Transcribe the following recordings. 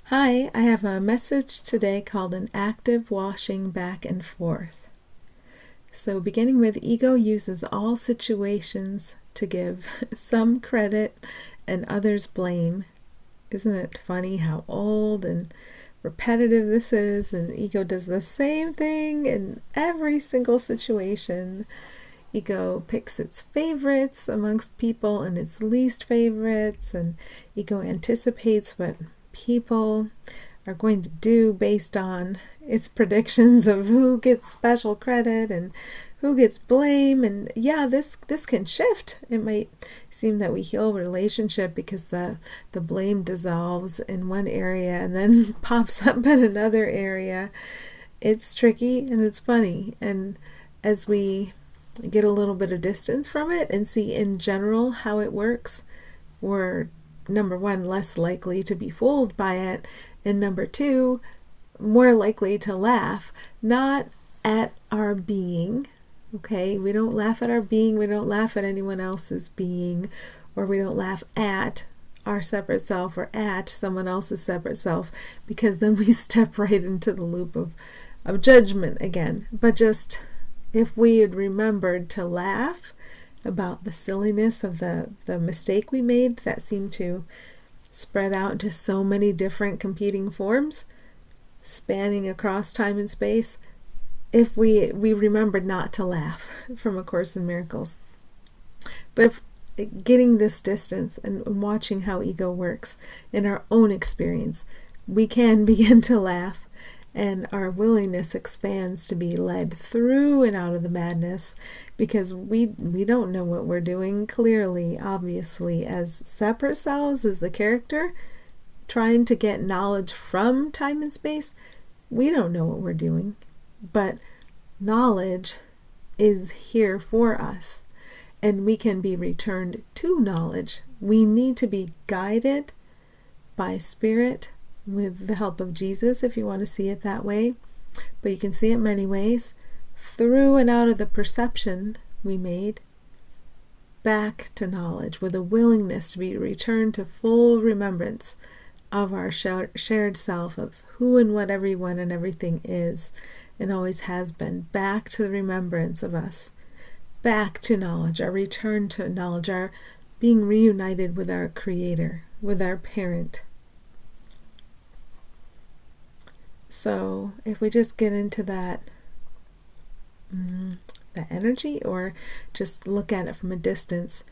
Hi, I have a message today called an active washing back and forth. So, beginning with ego uses all situations to give some credit and others blame. Isn't it funny how old and repetitive this is? And ego does the same thing in every single situation. Ego picks its favorites amongst people and its least favorites, and ego anticipates what people are going to do based on its predictions of who gets special credit and who gets blame. And yeah, this can shift. It might seem that we heal a relationship because the blame dissolves in one area and then pops up in another area. It's tricky and it's funny, and as we get a little bit of distance from it and see in general how it works, we're, number one, less likely to be fooled by it, and number two, more likely to laugh, not at our being. Okay, we don't laugh at our being, we don't laugh at anyone else's being, or we don't laugh at our separate self or at someone else's separate self, because then we step right into the loop of judgment again. But just if we had remembered to laugh about the silliness of the mistake we made that seemed to spread out into so many different competing forms, spanning across time and space, if we remembered not to laugh from A Course in Miracles. But if getting this distance and watching how ego works in our own experience, we can begin to laugh, and our willingness expands to be led through and out of the madness, because we don't know what we're doing clearly, obviously, as separate selves, as the character trying to get knowledge from time and space. We don't know what we're doing, but knowledge is here for us, and we can be returned to knowledge. We need to be guided by Spirit, with the help of Jesus, if you want to see it that way. But you can see it many ways, through and out of the perception we made, back to knowledge, with a willingness to be returned to full remembrance of our shared self, of who and what everyone and everything is and always has been, back to the remembrance of us, back to knowledge, our return to knowledge, our being reunited with our Creator, with our parent. So if we just get into that energy, or just look at it from a distance,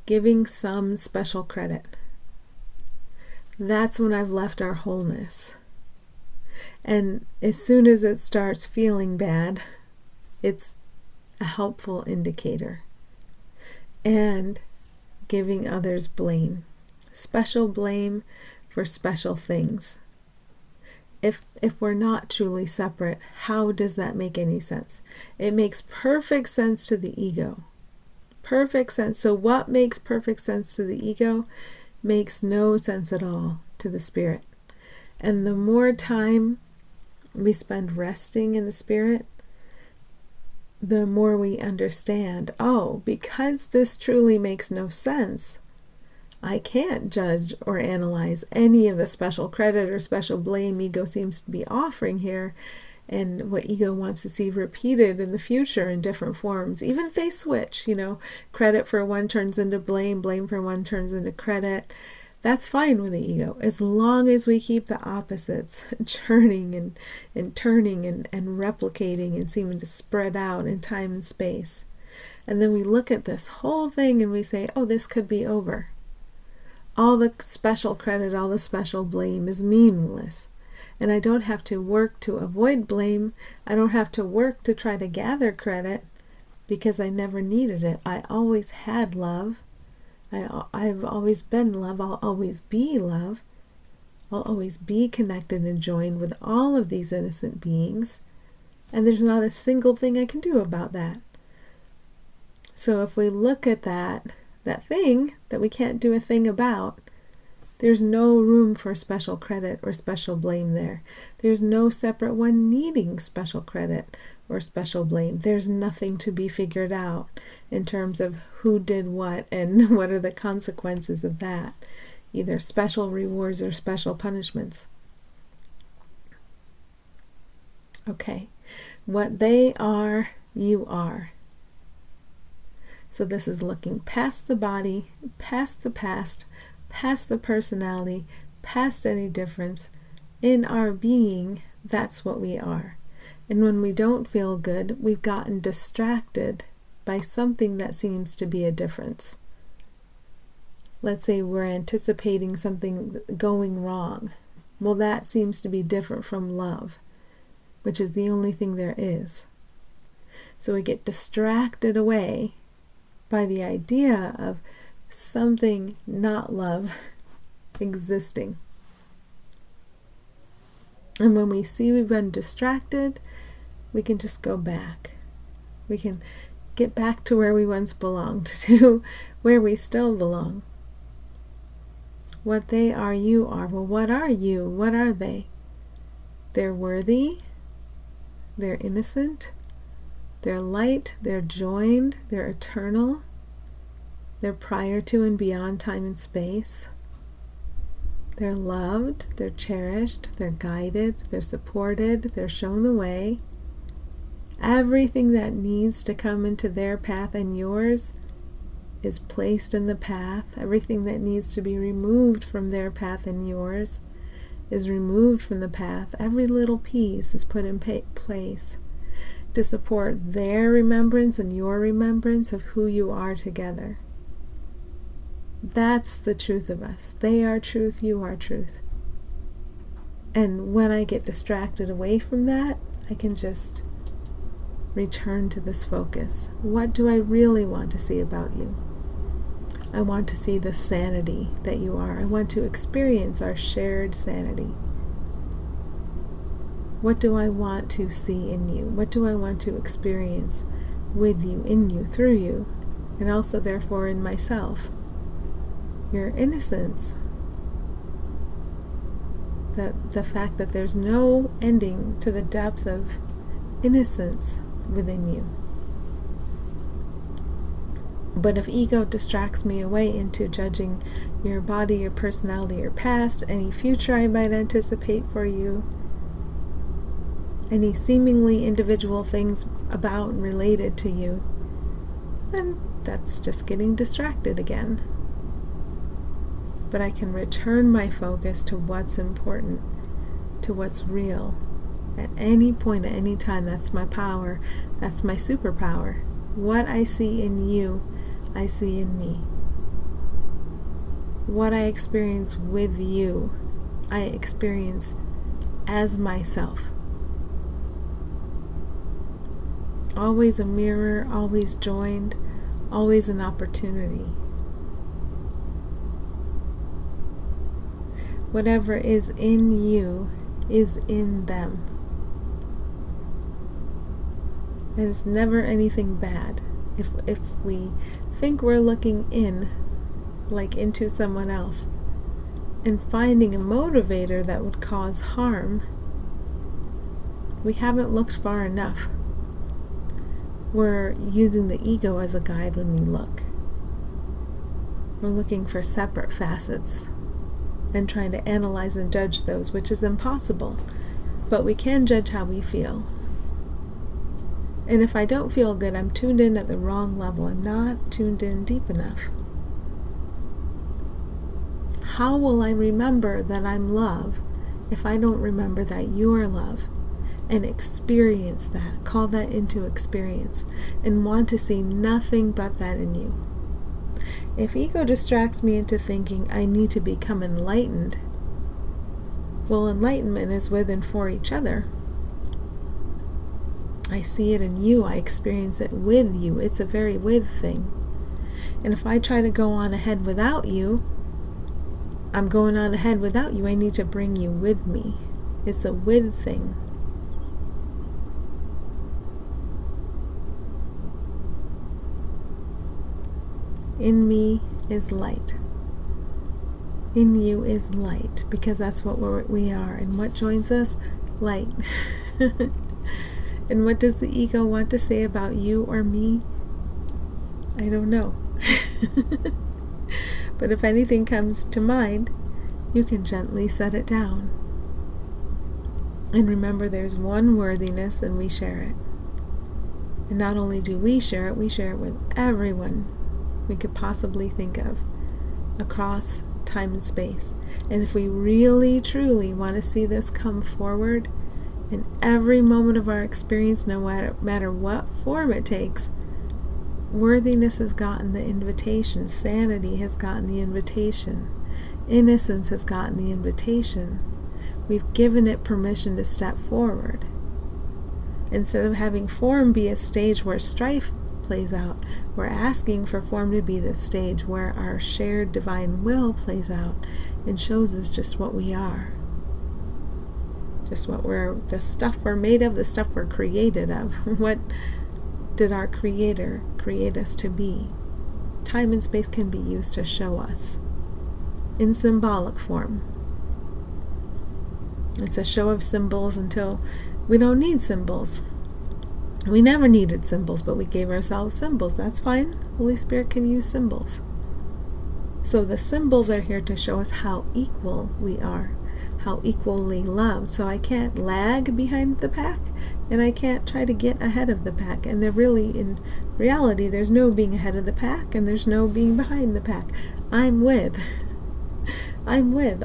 giving some special credit, that's when I've left our wholeness. And as soon as it starts feeling bad, it's a helpful indicator. And giving others blame, special blame for special things. If we're not truly separate, how does that make any sense? It makes perfect sense to the ego. Perfect sense. So what makes perfect sense to the ego makes no sense at all to the Spirit. And the more time we spend resting in the Spirit, the more we understand, oh, because this truly makes no sense, I can't judge or analyze any of the special credit or special blame ego seems to be offering here, and what ego wants to see repeated in the future in different forms. Even if they switch, credit for one turns into blame, blame for one turns into credit. That's fine with the ego, as long as we keep the opposites churning and turning and replicating and seeming to spread out in time and space. And then we look at this whole thing and we say, oh, this could be over. All the special credit, all the special blame is meaningless. And I don't have to work to avoid blame. I don't have to work to try to gather credit, because I never needed it. I always had love. I've always been love. I'll always be love. I'll always be connected and joined with all of these innocent beings. And there's not a single thing I can do about that. So if we look at that thing that we can't do a thing about, there's no room for special credit or special blame there. There's no separate one needing special credit or special blame. There's nothing to be figured out in terms of who did what and what are the consequences of that, either special rewards or special punishments. Okay, what they are, you are. So this is looking past the body, past the past, past the personality, past any difference. In our being, that's what we are. And when we don't feel good, we've gotten distracted by something that seems to be a difference. Let's say we're anticipating something going wrong. Well, that seems to be different from love, which is the only thing there is. So we get distracted away by the idea of something not love existing. And when we see we've been distracted, we can just go back. We can get back to where we once belonged, to where we still belong. What they are, you are. Well, what are you? What are they? They're worthy. They're innocent. They're light. They're joined. They're eternal. They're prior to and beyond time and space. They're loved. They're cherished. They're guided. They're supported. They're shown the way. Everything that needs to come into their path and yours is placed in the path. Everything that needs to be removed from their path and yours is removed from the path. Every little piece is put in place to support their remembrance and your remembrance of who you are together. That's the truth of us. They are truth, you are truth. And when I get distracted away from that, I can just return to this focus. What do I really want to see about you? I want to see the sanity that you are. I want to experience our shared sanity. What do I want to see in you? What do I want to experience with you, in you, through you, and also therefore in myself? Your innocence. The fact that there's no ending to the depth of innocence within you. But if ego distracts me away into judging your body, your personality, your past, any future I might anticipate for you, any seemingly individual things about and related to you, then that's just getting distracted again. But I can return my focus to what's important, to what's real. At any point, at any time, that's my power. That's my superpower. What I see in you, I see in me. What I experience with you, I experience as myself. Always a mirror, always joined, always an opportunity. Whatever is in you is in them. And it's never anything bad. If we think we're looking in, like into someone else, and finding a motivator that would cause harm, we haven't looked far enough. We're using the ego as a guide when we look. We're looking for separate facets and trying to analyze and judge those, which is impossible. But we can judge how we feel. And if I don't feel good, I'm tuned in at the wrong level. I'm not tuned in deep enough. How will I remember that I'm love if I don't remember that you're love? And experience that. Call that into experience. And want to see nothing but that in you. If ego distracts me into thinking I need to become enlightened, well, enlightenment is with and for each other. I see it in you. I experience it with you. It's a very with thing. And if I try to go on ahead without you, I'm going on ahead without you. I need to bring you with me. It's a with thing. In me is light. In you is light, because that's what we are. And what joins us? Light. And what does the ego want to say about you or me? I don't know. But if anything comes to mind, you can gently set it down. And remember, there's one worthiness and we share it. And not only do we share it with everyone we could possibly think of across time and space. And if we really, truly want to see this come forward in every moment of our experience, no matter what form it takes, worthiness has gotten the invitation. Sanity has gotten the invitation. Innocence has gotten the invitation. We've given it permission to step forward. Instead of having form be a stage where strife plays out, we're asking for form to be the stage where our shared divine will plays out and shows us just what we are. Just what the stuff we're made of, the stuff we're created of. What did our Creator create us to be? Time and space can be used to show us in symbolic form. It's a show of symbols until we don't need symbols. We never needed symbols, but we gave ourselves symbols. That's fine. Holy Spirit can use symbols. So the symbols are here to show us how equal we are, how equally loved. So I can't lag behind the pack, and I can't try to get ahead of the pack. And in reality, there's no being ahead of the pack, and there's no being behind the pack. I'm with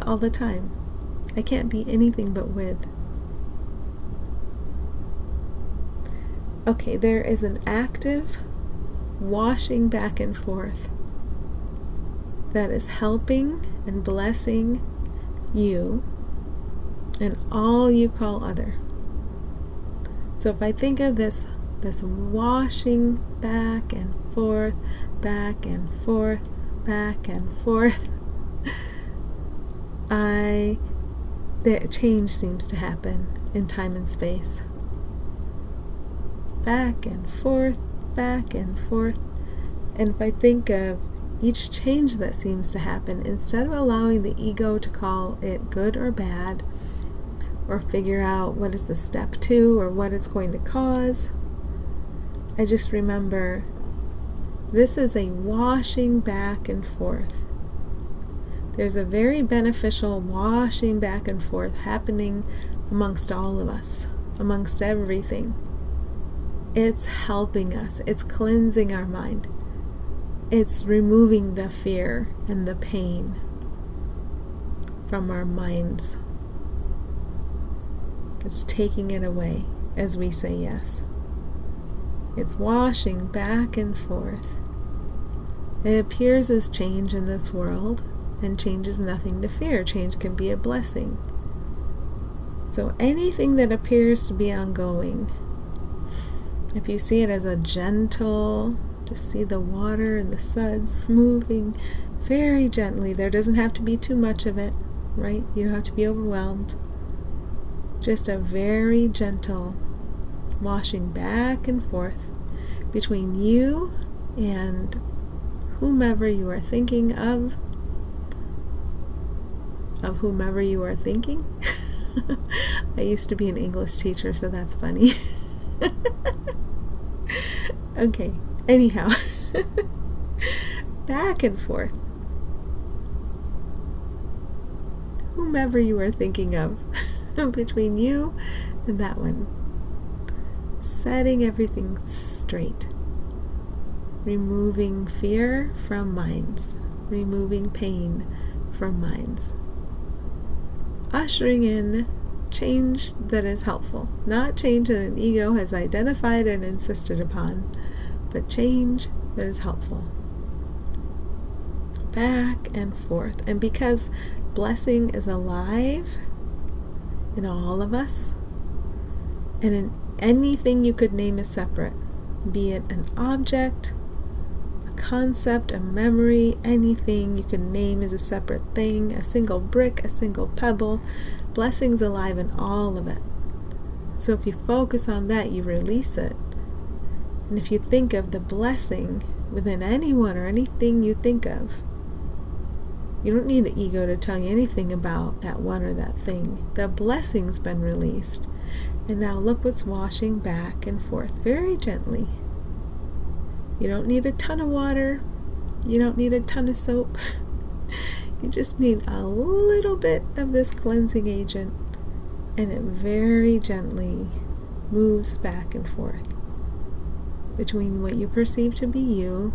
all the time. I can't be anything but with. Okay, there is an active washing back and forth that is helping and blessing you and all you call other. So if I think of this washing back and forth, back and forth, back and forth, the change seems to happen in time and space. Back and forth, back and forth. And if I think of each change that seems to happen, instead of allowing the ego to call it good or bad, or figure out what is the step to or what it's going to cause, I just remember this is a washing back and forth. There's a very beneficial washing back and forth happening amongst all of us, amongst everything. It's helping us. It's cleansing our mind. It's removing the fear and the pain from our minds. It's taking it away as we say yes. It's washing back and forth. It appears as change in this world, and change is nothing to fear. Change can be a blessing. So anything that appears to be ongoing, if you see it as a gentle, just see the water and the suds moving very gently. There doesn't have to be too much of it, right? You don't have to be overwhelmed. Just a very gentle washing back and forth between you and whomever you are thinking of whomever you are thinking. I used to be an English teacher, so that's funny. Okay, anyhow, back and forth. Whomever you are thinking of, between you and that one. Setting everything straight. Removing fear from minds. Removing pain from minds. Ushering in change that is helpful. Not change that an ego has identified and insisted upon, but change that is helpful. Back and forth. And because blessing is alive in all of us, and in anything you could name as separate, be it an object, a concept, a memory, anything you can name as a separate thing, a single brick, a single pebble, blessing's alive in all of it. So if you focus on that, you release it. And if you think of the blessing within anyone or anything you think of, you don't need the ego to tell you anything about that one or that thing. The blessing's been released. And now look what's washing back and forth very gently. You don't need a ton of water. You don't need a ton of soap. You just need a little bit of this cleansing agent, and it very gently moves back and forth between what you perceive to be you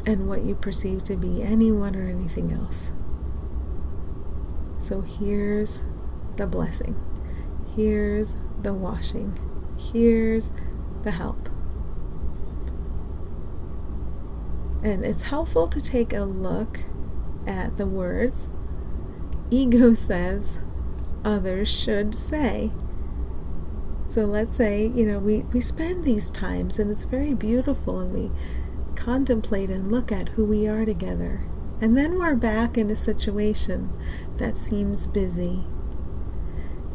and what you perceive to be anyone or anything else. So here's the blessing. Here's the washing. Here's the help. And it's helpful to take a look at the words. Ego says, others should say. So let's say, we spend these times and it's very beautiful and we contemplate and look at who we are together. And then we're back in a situation that seems busy.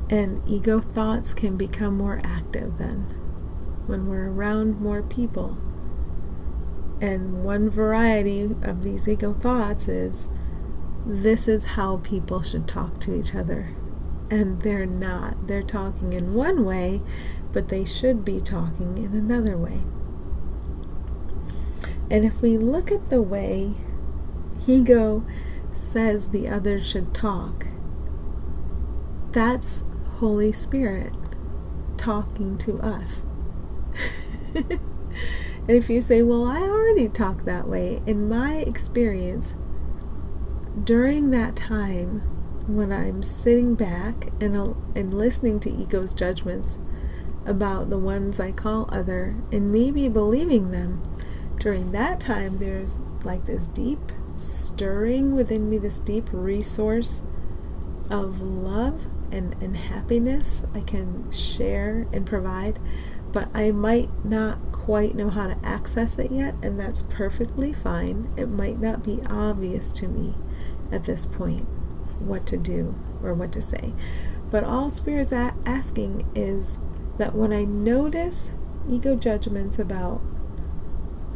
And ego thoughts can become more active then when we're around more people. And one variety of these ego thoughts is, this is how people should talk to each other. And they're not. They're talking in one way, but they should be talking in another way. And if we look at the way ego says the others should talk, that's Holy Spirit talking to us. And if you say, well, I already talk that way, in my experience, during that time when I'm sitting back and listening to ego's judgments about the ones I call other, and maybe believing them, during that time there's like this deep stirring within me, this deep resource of love and happiness I can share and provide, but I might not quite know how to access it yet, and that's perfectly fine. It might not be obvious to me at this point what to do or what to say. But all Spirit's asking is that when I notice ego judgments about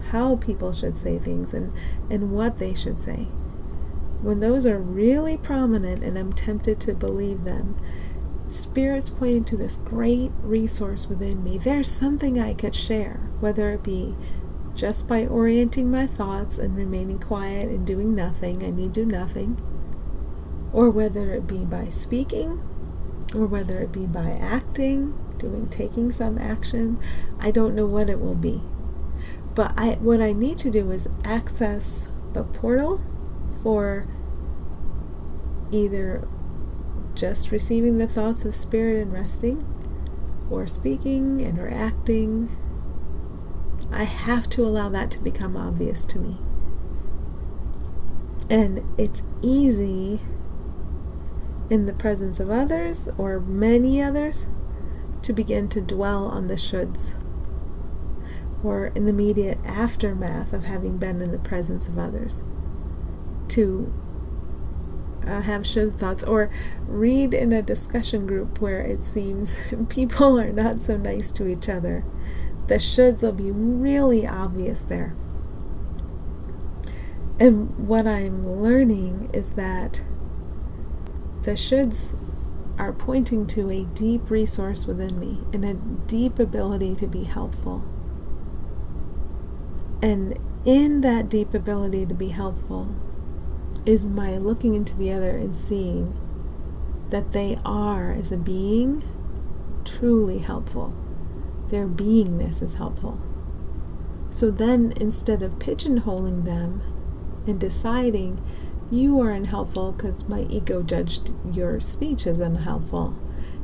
how people should say things and what they should say, when those are really prominent and I'm tempted to believe them, Spirit's pointing to this great resource within me. There's something I could share, whether it be just by orienting my thoughts and remaining quiet and doing nothing, I need do nothing, or whether it be by speaking, or whether it be by acting, taking some action. I don't know what it will be. But what I need to do is access the portal for either just receiving the thoughts of Spirit and resting, or speaking and or acting. I have to allow that to become obvious to me. And it's easy in the presence of others or many others to begin to dwell on the shoulds, or in the immediate aftermath of having been in the presence of others, to have should thoughts, or read in a discussion group where it seems people are not so nice to each other. The shoulds will be really obvious there. And what I'm learning is that the shoulds are pointing to a deep resource within me and a deep ability to be helpful. And in that deep ability to be helpful is my looking into the other and seeing that they are, as a being, truly helpful. Their beingness is helpful. So then, instead of pigeonholing them and deciding you are unhelpful because my ego judged your speech as unhelpful,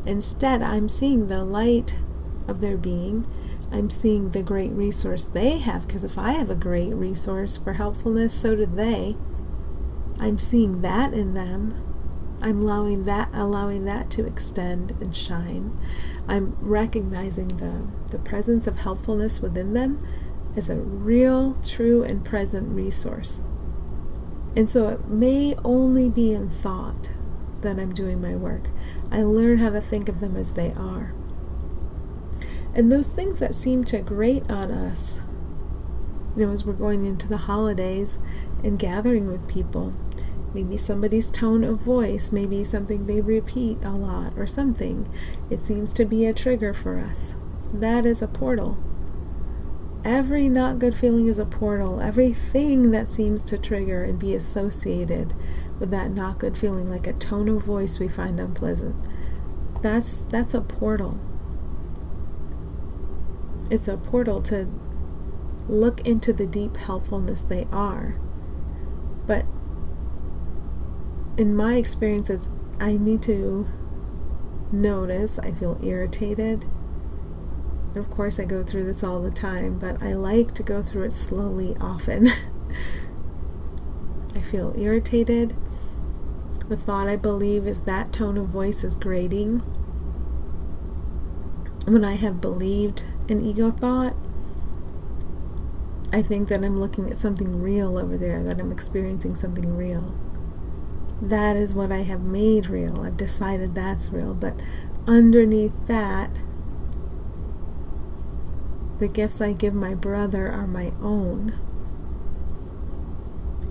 instead I'm seeing the light of their being. I'm seeing the great resource they have, because if I have a great resource for helpfulness, so do they. I'm seeing that in them. I'm allowing that to extend and shine. I'm recognizing the presence of helpfulness within them as a real, true, and present resource. And so it may only be in thought that I'm doing my work. I learn how to think of them as they are. And those things that seem to grate on us, as we're going into the holidays and gathering with people, maybe somebody's tone of voice, maybe something they repeat a lot or something. It seems to be a trigger for us. That is a portal. Every not good feeling is a portal. Everything that seems to trigger and be associated with that not good feeling, like a tone of voice we find unpleasant. That's a portal. It's a portal to look into the deep helpfulness they are. But in my experience, I need to notice I feel irritated. Of course, I go through this all the time, but I like to go through it slowly often. I feel irritated. The thought I believe is that tone of voice is grating. When I have believed an ego thought, I think that I'm looking at something real over there, that I'm experiencing something real. That is what I have made real. I've decided that's real. But underneath that, the gifts I give my brother are my own.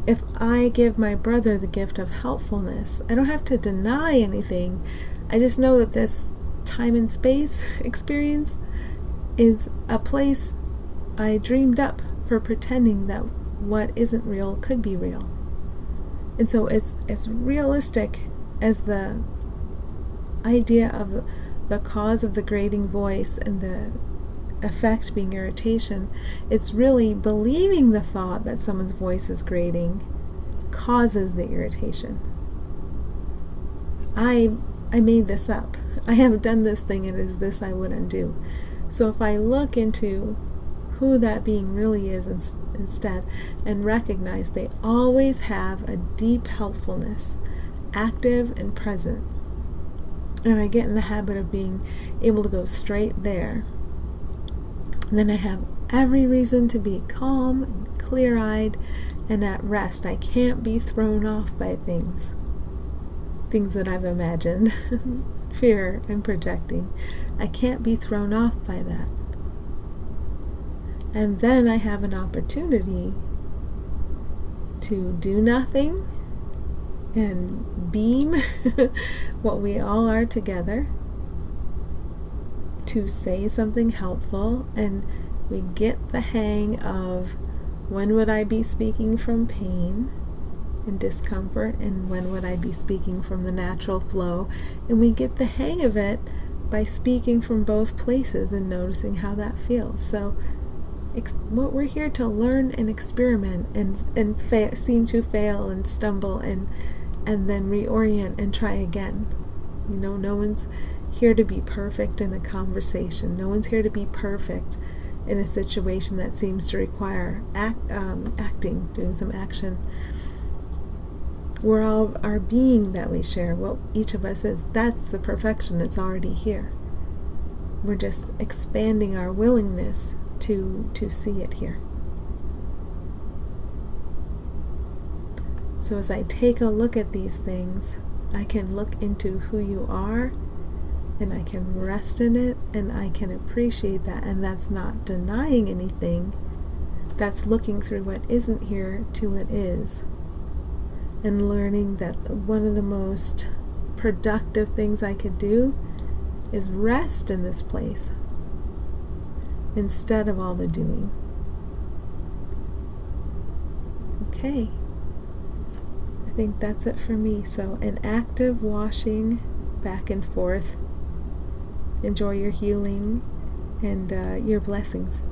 If I give my brother the gift of helpfulness, I don't have to deny anything. I just know that this time and space experience is a place I dreamed up for pretending that what isn't real could be real. And so it's as realistic as the idea of the cause of the grating voice and the effect being irritation. It's really believing the thought that someone's voice is grating causes the irritation. I made this up. I have done this thing, it is this I would undo. So if I look into who that being really is instead, and recognize they always have a deep helpfulness, active and present, and I get in the habit of being able to go straight there, then I have every reason to be calm and clear-eyed and at rest. I can't be thrown off by things that I've imagined, fear I'm projecting. I can't be thrown off by that. And then I have an opportunity to do nothing and beam what we all are together, to say something helpful, and we get the hang of when would I be speaking from pain and discomfort, and when would I be speaking from the natural flow, and we get the hang of it by speaking from both places and noticing how that feels. So what we're here to learn and experiment and seem to fail and stumble and then reorient and try again. No one's here to be perfect in a conversation. No one's here to be perfect in a situation that seems to require acting, doing some action. We're all our being that we share, what each of us is. That's the perfection. It's already here. We're just expanding our willingness to see it here. So as I take a look at these things, I can look into who you are, and I can rest in it, and I can appreciate that. And that's not denying anything. That's looking through what isn't here to what is, and learning that one of the most productive things I could do is rest in this place instead of all the doing. Okay, I think that's it for me. So an active washing back and forth. Enjoy your healing and your blessings.